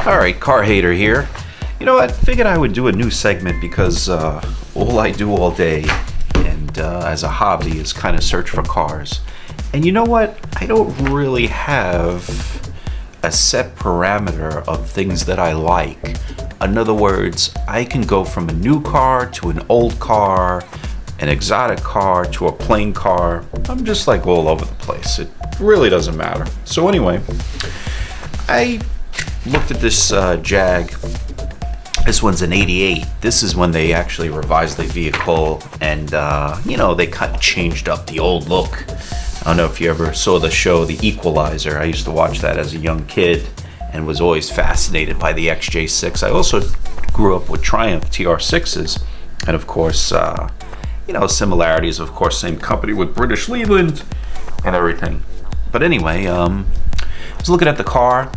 Alright, car hater here. You know what? Figured I would do a new segment because all I do all day and as a hobby is kind of search for cars. And you know what? I don't really have a set parameter of things that I like. In other words, I can go from a new car to an old car, an exotic car to a plain car. I'm just like all over the place. It really doesn't matter. So anyway, I looked at this Jag. This one's an 88. This is when they actually revised the vehicle and, they kind of changed up the old look. I don't know if you ever saw the show The Equalizer. I used to watch that as a young kid and was always fascinated by the XJ6. I also grew up with Triumph TR6s. And of course, similarities, of course, same company with British Leyland and everything. But anyway, I was looking at the car.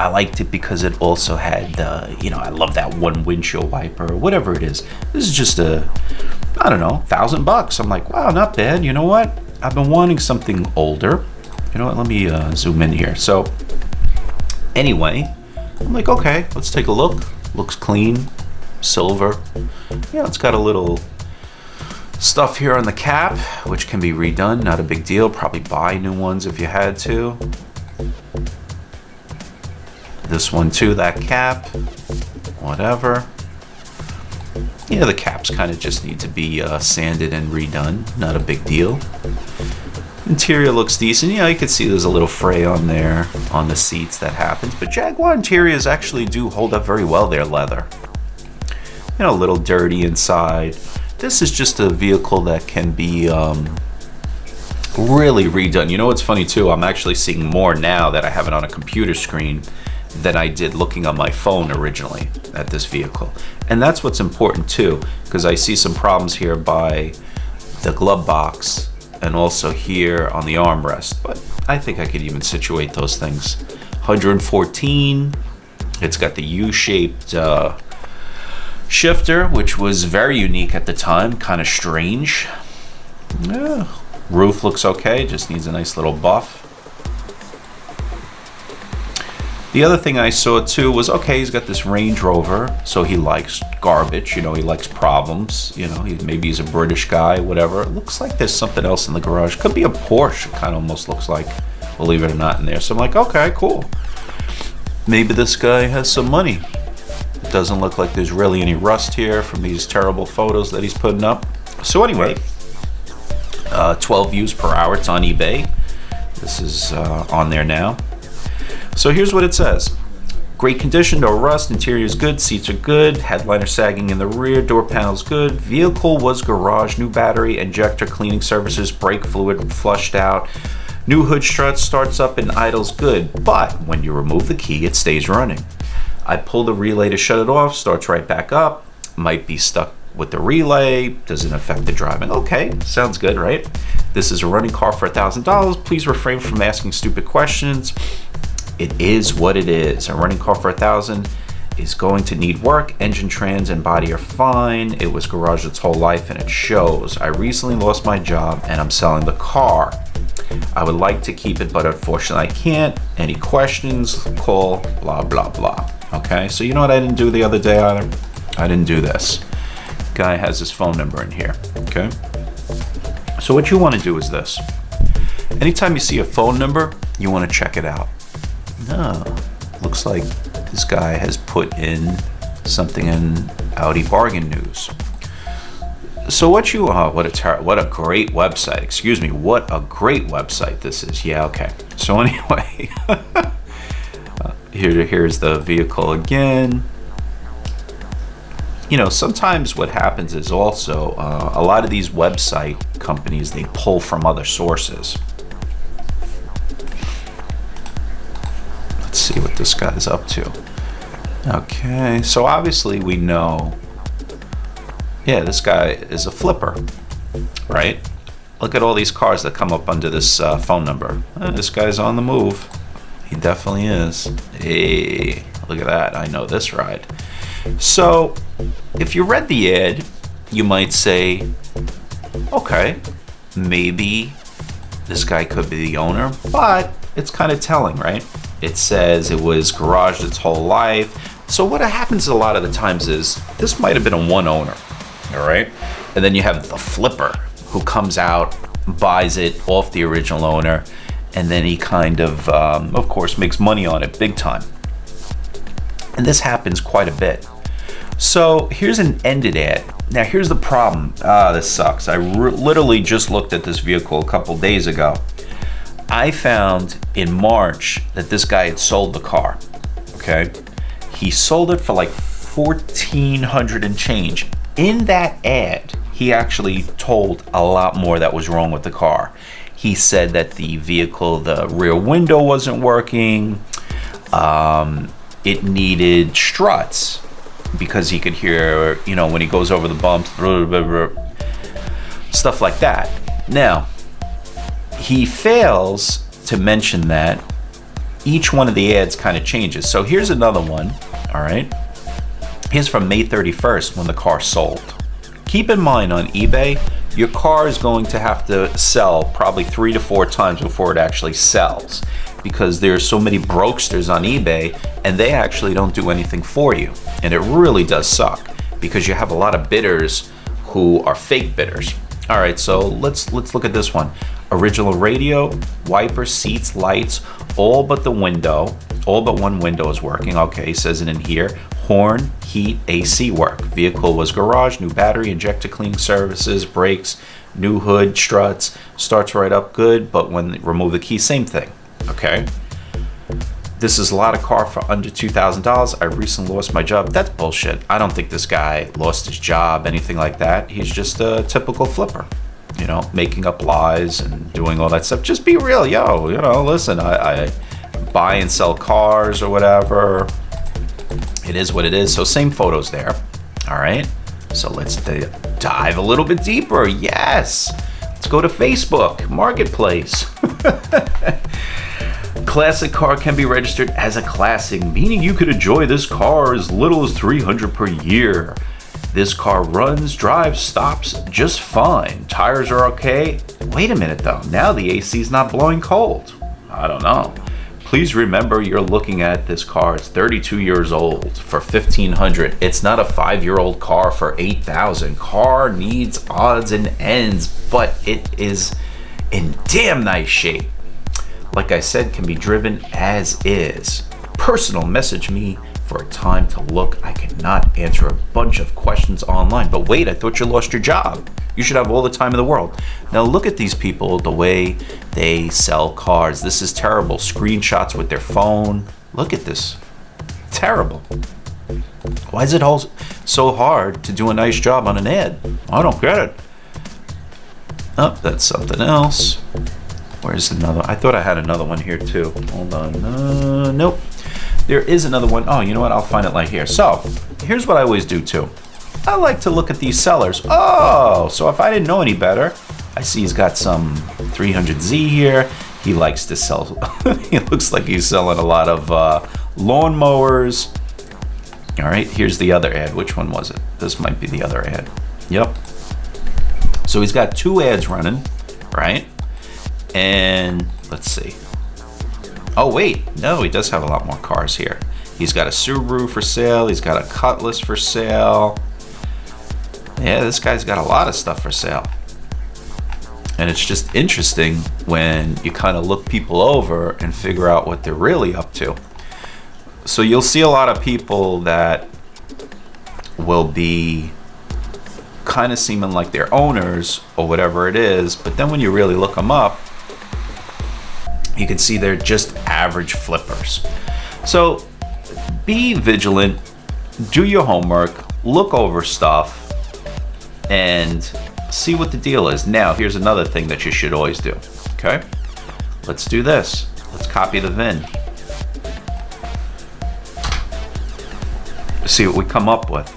I liked it because it also had, I love that one windshield wiper or whatever it is. This is just $1,000. I'm like, wow, not bad. You know what? I've been wanting something older. You know what? Let me zoom in here. So anyway, I'm like, okay, let's take a look. Looks clean, silver. Yeah, it's got a little stuff here on the cap, which can be redone. Not a big deal. Probably buy new ones if you had to. This one too, that cap, whatever. Yeah, the caps kind of just need to be sanded and redone. Not a big deal. Interior looks decent. Yeah, you can see there's a little fray on there on the seats that happens. But Jaguar interiors actually do hold up very well. They're leather. A little dirty inside. This is just a vehicle that can be really redone. You know what's funny too? I'm actually seeing more now that I have it on a computer screen than I did looking on my phone originally at this vehicle. And that's what's important too, because I see some problems here by the glove box and also here on the armrest, but I think I could even situate those things. 114, it's got the U-shaped shifter, which was very unique at the time, kind of strange. Yeah. Roof looks okay, just needs a nice little buff. The other thing I saw too was, okay, he's got this Range Rover, so he likes garbage, he likes problems, maybe he's a British guy, whatever. It looks like there's something else in the garage. Could be a Porsche, it kind of almost looks like, believe it or not, in there. So I'm like, okay, cool. Maybe this guy has some money. It doesn't look like there's really any rust here from these terrible photos that he's putting up. So anyway, 12 views per hour, it's on eBay. This is on there now. So here's what it says. Great condition, no rust, interior is good, seats are good, headliner sagging in the rear, door panel's good, vehicle was garage, new battery, injector cleaning services, brake fluid flushed out, new hood strut starts up and idles good, but when you remove the key, it stays running. I pull the relay to shut it off, starts right back up, might be stuck with the relay, doesn't affect the driving. Okay, sounds good, right? This is a running car for $1,000. Please refrain from asking stupid questions. It is what it is. A running car for $1,000 is going to need work. Engine, trans, and body are fine. It was garaged its whole life and it shows. I recently lost my job and I'm selling the car. I would like to keep it, but unfortunately I can't. Any questions? Call blah, blah, blah. Okay, so you know what I didn't do the other day either? I didn't do this. Guy has his phone number in here, okay? So what you want to do is this. Anytime you see a phone number, you want to check it out. No, looks like this guy has put in something in Audi Bargain News. So what a great website. Excuse me, what a great website this is. Yeah, okay. So anyway, here's the vehicle again. Sometimes what happens is also a lot of these website companies, they pull from other sources. Let's see what this guy's up to. Okay, so obviously we know, yeah, this guy is a flipper, right? Look at all these cars that come up under this phone number. This guy's on the move. He definitely is. Hey, look at that. I know this ride. So if you read the ad, you might say, okay, maybe this guy could be the owner, but it's kind of telling, right? It says it was garaged its whole life. So what happens a lot of the times is this might have been a one owner, all right? And then you have the flipper who comes out, buys it off the original owner, and then he kind of course, makes money on it big time. And this happens quite a bit. So here's an ended ad. Now here's the problem. This sucks. I literally just looked at this vehicle a couple days ago. I found in March that this guy had sold the car, okay? He sold it for like $1,400 and change. In that ad, he actually told a lot more that was wrong with the car. He said that the vehicle, the rear window wasn't working. It needed struts because he could hear, when he goes over the bumps, stuff like that. Now, he fails to mention that each one of the ads kind of changes. So here's another one, all right? Here's from May 31st when the car sold. Keep in mind on eBay, your car is going to have to sell probably 3 to 4 times before it actually sells, because there's so many brokesters on eBay and they actually don't do anything for you. And it really does suck because you have a lot of bidders who are fake bidders. All right, so let's look at this one. Original radio, wipers, seats, lights, all but the window. All but one window is working. Okay, says it in here. Horn, heat, AC work. Vehicle was garage, new battery, injector cleaning services, brakes, new hood, struts. Starts right up good, but when remove the key, same thing. Okay. This is a lot of car for under $2,000. I recently lost my job. That's bullshit. I don't think this guy lost his job, anything like that. He's just a typical flipper, making up lies and doing all that stuff. Just be real, listen, I buy and sell cars or whatever. It is what it is. So same photos there. All right. So let's dive a little bit deeper. Yes. Let's go to Facebook Marketplace. Classic car can be registered as a classic, meaning you could enjoy this car as little as $300 per year. This car runs, drives, stops just fine. Tires are okay. Wait a minute though, now the AC is not blowing cold. I don't know. Please remember you're looking at this car. It's 32 years old for $1,500. It's not a 5-year-old car for $8,000. Car needs odds and ends, but it is in damn nice shape. Like I said, can be driven as is. Personal message me for a time to look. I cannot answer a bunch of questions online. But wait, I thought you lost your job. You should have all the time in the world. Now look at these people, the way they sell cars. This is terrible. Screenshots with their phone. Look at this. Terrible. Why is it all so hard to do a nice job on an ad? I don't get it. Oh, that's something else. Where's another? I thought I had another one here too. Hold on. Nope. There is another one. Oh, you know what? I'll find it right here. So here's what I always do too. I like to look at these sellers. Oh, so if I didn't know any better, I see he's got some 300Z here. He likes to sell. He looks like he's selling a lot of lawnmowers. All right, here's the other ad. Which one was it? This might be the other ad. Yep. So he's got 2 ads running, right? And let's see. Oh wait, no, he does have a lot more cars here. He's got a Subaru for sale. He's got a Cutlass for sale. Yeah, this guy's got a lot of stuff for sale. And it's just interesting when you kind of look people over and figure out what they're really up to. So you'll see a lot of people that will be kind of seeming like they're owners or whatever it is, but then when you really look them up, you can see they're just average flippers. So be vigilant, do your homework, look over stuff, and see what the deal is. Now, here's another thing that you should always do, okay? Let's do this. Let's copy the VIN. See what we come up with.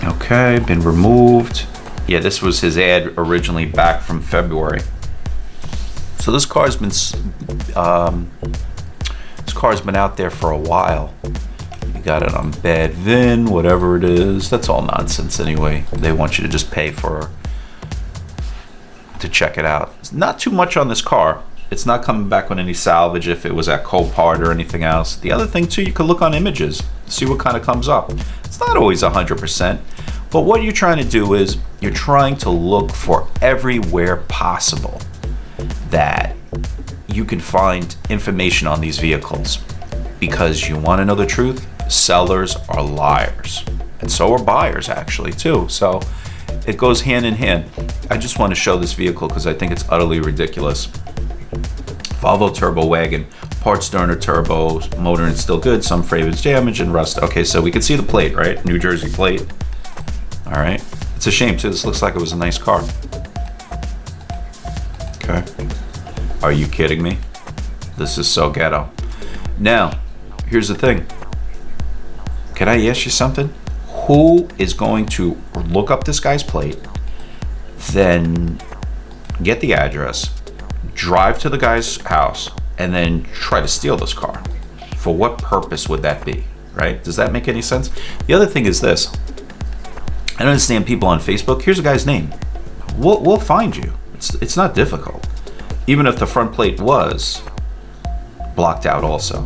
Okay, been removed. Yeah, this was his ad originally back from February. So this car's been out there for a while. You got it on bad VIN, whatever it is. That's all nonsense anyway. They want you to just pay to to check it out. It's not too much on this car. It's not coming back with any salvage if it was at Copart or anything else. The other thing too, you can look on images, see what kind of comes up. It's not always 100%, but what you're trying to do is you're trying to look for everywhere possible that you can find information on these vehicles, because you want to know the truth. Sellers are liars, and so are buyers actually too. So it goes hand in hand. I just want to show this vehicle because I think it's utterly ridiculous. Volvo Turbo Wagon, parts Sterner turbo, motor and still good, some fragments damage and rust. Okay, so we can see the plate, right? New Jersey plate. All right. It's a shame too. This looks like it was a nice car. Okay. Are you kidding me? This is so ghetto. Now, here's the thing. Can I ask you something? Who is going to look up this guy's plate, then get the address, drive to the guy's house, and then try to steal this car? For what purpose would that be, right? Does that make any sense? The other thing is this. I don't understand people on Facebook. Here's a guy's name. We'll find you. It's not difficult. Even if the front plate was blocked out also.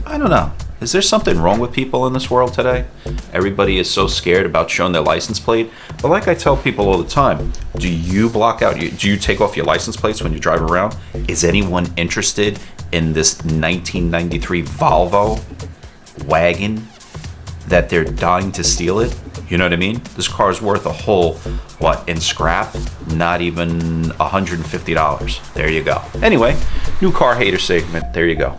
I don't know. Is there something wrong with people in this world today? Everybody is so scared about showing their license plate. But like I tell people all the time, do you block out, do you take off your license plates when you drive around? Is anyone interested in this 1993 Volvo wagon that they're dying to steal it? You know what I mean? This car is worth a whole, what, in scrap? Not even $150. There you go. Anyway, new car hater segment. There you go.